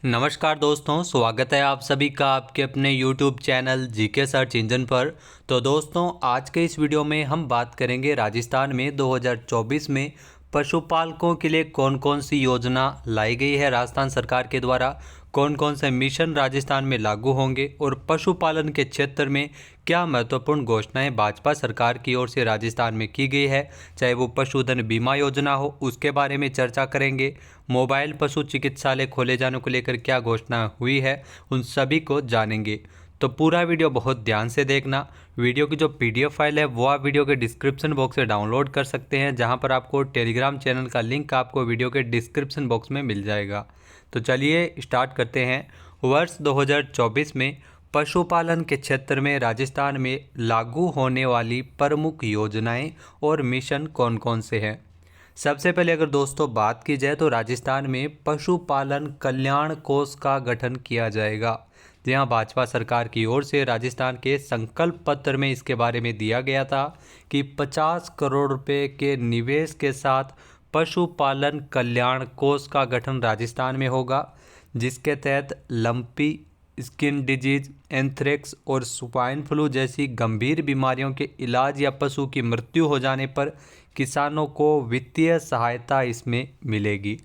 नमस्कार दोस्तों, स्वागत है आप सभी का आपके अपने YouTube channel GK search engine पर। तो दोस्तों, आज के इस वीडियो में हम बात करेंगे राजस्थान में 2024 में पशुपालकों के लिए कौन कौन सी योजना लाई गई है राजस्थान सरकार के द्वारा, कौन कौन से मिशन राजस्थान में लागू होंगे और पशुपालन के क्षेत्र में क्या महत्वपूर्ण घोषणाएं भाजपा सरकार की ओर से राजस्थान में की गई है, चाहे वो पशुधन बीमा योजना हो, उसके बारे में चर्चा करेंगे। मोबाइल पशु चिकित्सालय खोले जाने को लेकर क्या घोषणा हुई है, उन सभी को जानेंगे। तो पूरा वीडियो बहुत ध्यान से देखना। वीडियो की जो पीडीएफ फाइल है वो आप वीडियो के डिस्क्रिप्शन बॉक्स से डाउनलोड कर सकते हैं, जहां पर आपको टेलीग्राम चैनल का लिंक आपको वीडियो के डिस्क्रिप्शन बॉक्स में मिल जाएगा। तो चलिए स्टार्ट करते हैं। वर्ष 2024 में पशुपालन के क्षेत्र में राजस्थान में लागू होने वाली प्रमुख योजनाएं और मिशन कौन कौन से हैं। सबसे पहले अगर दोस्तों बात की जाए तो राजस्थान में पशुपालन कल्याण कोष का गठन किया जाएगा। जी हाँ, भाजपा सरकार की ओर से राजस्थान के संकल्प पत्र में इसके बारे में दिया गया था कि 50 करोड़ रुपए के निवेश के साथ पशुपालन कल्याण कोष का गठन राजस्थान में होगा, जिसके तहत लंपी स्किन डिजीज, एंथ्रेक्स और स्वाइन फ्लू जैसी गंभीर बीमारियों के इलाज या पशु की मृत्यु हो जाने पर किसानों को वित्तीय सहायता इसमें मिलेगी।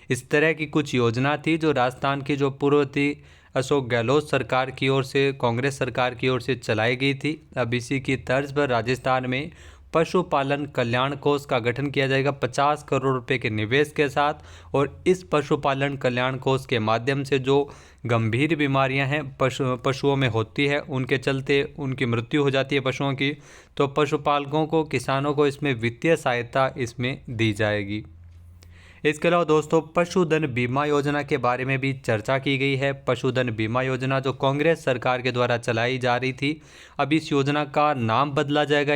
इस तरह की कुछ योजना थी जो राजस्थान की जो पूर्व थी अशोक गहलोत सरकार की ओर से, कांग्रेस सरकार की ओर से चलाई गई थी। अब इसी की तर्ज पर राजस्थान में पशुपालन कल्याण कोष का गठन किया जाएगा 50 करोड़ रुपए के निवेश के साथ। और इस पशुपालन कल्याण कोष के माध्यम से जो गंभीर बीमारियां हैं पशुओं में होती है, उनके चलते उनकी मृत्यु हो जाती है पशुओं की, तो पशुपालकों को, किसानों को इसमें वित्तीय सहायता इसमें दी जाएगी। इसके अलावा दोस्तों पशुधन बीमा योजना के बारे में भी चर्चा की गई है। पशुधन बीमा योजना जो कांग्रेस सरकार के द्वारा चलाई जा रही थी, अब इस योजना का नाम बदला जाएगा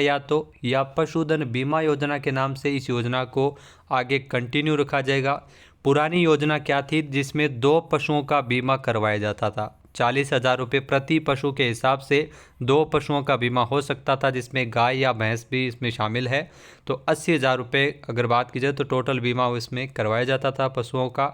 या पशुधन बीमा योजना के नाम से इस योजना को आगे कंटिन्यू रखा जाएगा। पुरानी योजना क्या थी, जिसमें 2 पशुओं का बीमा करवाया जाता था। 40,000 रुपये प्रति पशु के हिसाब से 2 पशुओं का बीमा हो सकता था, जिसमें गाय या भैंस भी इसमें शामिल है। तो 80,000 रुपये अगर बात की जाए तो टोटल बीमा इसमें करवाया जाता था पशुओं का।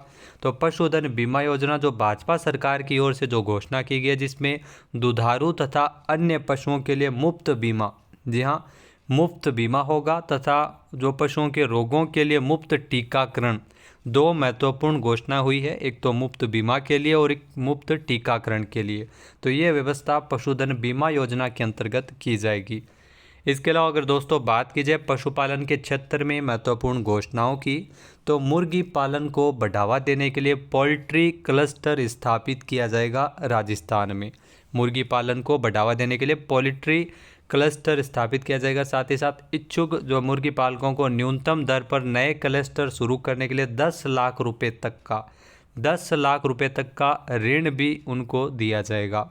तो पशुधन बीमा योजना जो भाजपा सरकार की ओर से जो घोषणा की गई है, जिसमें दुधारू तथा अन्य पशुओं के लिए मुफ्त बीमा, जी हाँ, मुफ्त बीमा होगा, तथा जो पशुओं के रोगों के लिए मुफ्त टीकाकरण, 2 महत्वपूर्ण घोषणा हुई है, एक तो मुफ्त बीमा के लिए और एक मुफ्त टीकाकरण के लिए। तो ये व्यवस्था पशुधन बीमा योजना के अंतर्गत की जाएगी। इसके अलावा अगर दोस्तों बात की जाए पशुपालन के क्षेत्र में महत्वपूर्ण घोषणाओं की, तो मुर्गी पालन को बढ़ावा देने के लिए पोल्ट्री क्लस्टर स्थापित किया जाएगा राजस्थान में। मुर्गी पालन को बढ़ावा देने के लिए पोल्ट्री क्लस्टर स्थापित किया जाएगा। साथ ही साथ इच्छुक जो मुर्गी पालकों को न्यूनतम दर पर नए क्लस्टर शुरू करने के लिए 10 लाख रुपए तक का ऋण भी उनको दिया जाएगा।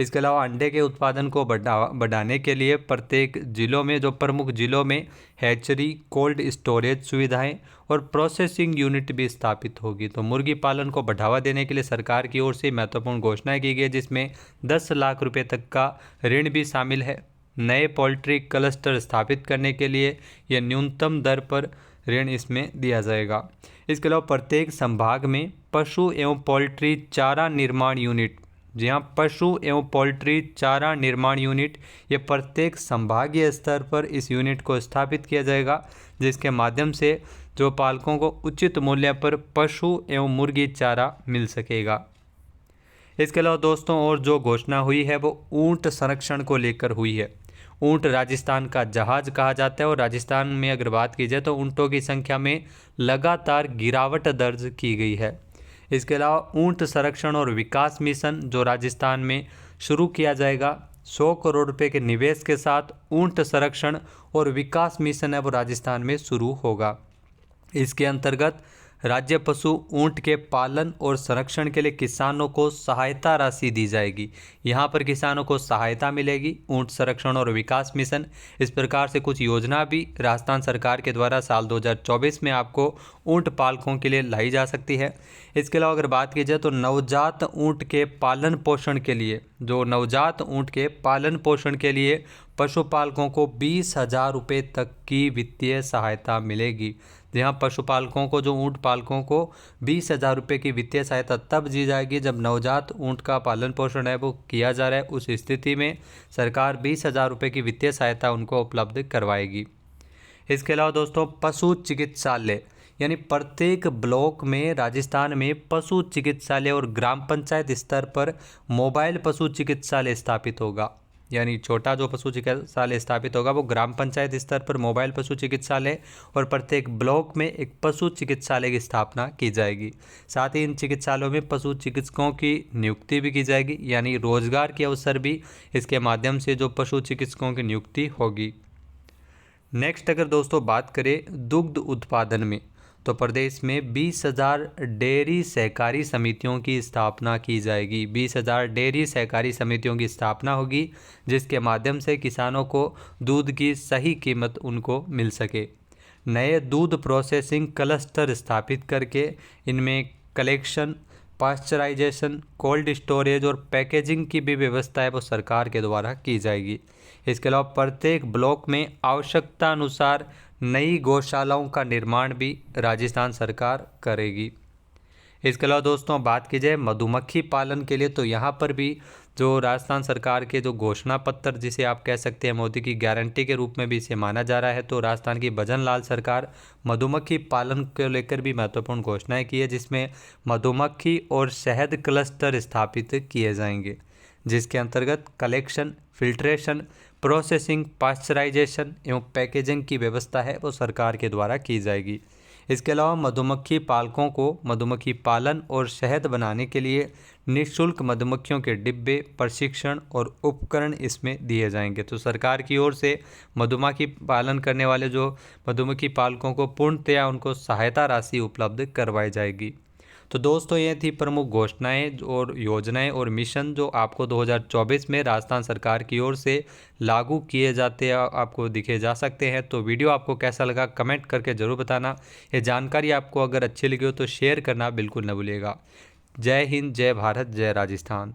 इसके अलावा अंडे के उत्पादन को बढ़ाने के लिए प्रत्येक जिलों में, जो प्रमुख जिलों में हैचरी, कोल्ड स्टोरेज सुविधाएं और प्रोसेसिंग यूनिट भी स्थापित होगी। तो मुर्गी पालन को बढ़ावा देने के लिए सरकार की ओर से महत्वपूर्ण घोषणाएं की गई, जिसमें 10 लाख रुपए तक का ऋण भी शामिल है। नए पोल्ट्री क्लस्टर स्थापित करने के लिए यह न्यूनतम दर पर ऋण इसमें दिया जाएगा। इसके अलावा प्रत्येक संभाग में पशु एवं पोल्ट्री चारा निर्माण यूनिट, जी हाँ, पशु एवं पोल्ट्री चारा निर्माण यूनिट, ये प्रत्येक संभागीय स्तर पर इस यूनिट को स्थापित किया जाएगा, जिसके माध्यम से जो पालकों को उचित मूल्य पर पशु एवं मुर्गी चारा मिल सकेगा। इसके अलावा दोस्तों और जो घोषणा हुई है वो ऊंट संरक्षण को लेकर हुई है। ऊंट राजस्थान का जहाज कहा जाता है, और राजस्थान में अगर बात की जाए तो ऊंटों की संख्या में लगातार गिरावट दर्ज की गई है। इसके अलावा ऊंट संरक्षण और विकास मिशन जो राजस्थान में शुरू किया जाएगा, 100 करोड़ रुपए के निवेश के साथ ऊंट संरक्षण और विकास मिशन है वो राजस्थान में शुरू होगा। इसके अंतर्गत राज्य पशु ऊंट के पालन और संरक्षण के लिए किसानों को सहायता राशि दी जाएगी। यहाँ पर किसानों को सहायता मिलेगी। ऊंट संरक्षण और विकास मिशन, इस प्रकार से कुछ योजना भी राजस्थान सरकार के द्वारा साल 2024 में आपको ऊंट पालकों के लिए लाई जा सकती है। इसके अलावा अगर बात की जाए तो नवजात ऊंट के पालन पोषण के लिए पशुपालकों को 20,000 रुपये तक की वित्तीय सहायता मिलेगी। जहाँ पशुपालकों को, जो ऊँट पालकों को 20,000 रुपये की वित्तीय सहायता तब दी जाएगी जब नवजात ऊँट का पालन पोषण है वो किया जा रहा है। उस स्थिति में सरकार 20,000 रुपये की वित्तीय सहायता उनको उपलब्ध करवाएगी। इसके अलावा दोस्तों पशु चिकित्सालय, यानी प्रत्येक ब्लॉक में राजस्थान में पशु चिकित्सालय और ग्राम पंचायत स्तर पर मोबाइल पशु चिकित्सालय स्थापित होगा। यानी छोटा जो पशु चिकित्सालय स्थापित होगा वो ग्राम पंचायत स्तर पर मोबाइल पशु चिकित्सालय, और प्रत्येक ब्लॉक में एक पशु चिकित्सालय की स्थापना की जाएगी। साथ ही इन चिकित्सालयों में पशु चिकित्सकों की नियुक्ति भी की जाएगी, यानी रोजगार के अवसर भी इसके माध्यम से जो पशु चिकित्सकों की नियुक्ति होगी। नेक्स्ट अगर दोस्तों बात करें दुग्ध उत्पादन में, तो प्रदेश में 20,000 डेयरी सहकारी समितियों की स्थापना की जाएगी। 20,000 डेयरी सहकारी समितियों की स्थापना होगी, जिसके माध्यम से किसानों को दूध की सही कीमत उनको मिल सके। नए दूध प्रोसेसिंग क्लस्टर स्थापित करके इनमें कलेक्शन, पाश्चराइजेशन, कोल्ड स्टोरेज और पैकेजिंग की भी व्यवस्था है वो सरकार के द्वारा की जाएगी। इसके अलावा प्रत्येक ब्लॉक में आवश्यकता अनुसार नई गौशालाओं का निर्माण भी राजस्थान सरकार करेगी। इसके अलावा दोस्तों बात की जाए मधुमक्खी पालन के लिए, तो यहाँ पर भी जो राजस्थान सरकार के जो घोषणा पत्र, जिसे आप कह सकते हैं मोदी की गारंटी के रूप में भी इसे माना जा रहा है, तो राजस्थान की भजन लाल सरकार मधुमक्खी पालन को लेकर भी महत्वपूर्ण घोषणाएं की है, जिसमें मधुमक्खी और शहद क्लस्टर स्थापित किए जाएंगे, जिसके अंतर्गत कलेक्शन, फिल्ट्रेशन, प्रोसेसिंग, पाश्चराइजेशन एवं पैकेजिंग की व्यवस्था है वो सरकार के द्वारा की जाएगी। इसके अलावा मधुमक्खी पालकों को मधुमक्खी पालन और शहद बनाने के लिए निःशुल्क मधुमक्खियों के डिब्बे, प्रशिक्षण और उपकरण इसमें दिए जाएंगे। तो सरकार की ओर से मधुमक्खी पालन करने वाले जो मधुमक्खी पालकों को पूर्णतया उनको सहायता राशि उपलब्ध करवाई जाएगी। तो दोस्तों ये थी प्रमुख घोषणाएं और योजनाएं और मिशन जो आपको 2024 में राजस्थान सरकार की ओर से लागू किए जाते आपको दिखे जा सकते हैं। तो वीडियो आपको कैसा लगा कमेंट करके ज़रूर बताना। ये जानकारी आपको अगर अच्छी लगी हो तो शेयर करना बिल्कुल न भूलिएगा। जय हिंद, जय भारत, जय राजस्थान।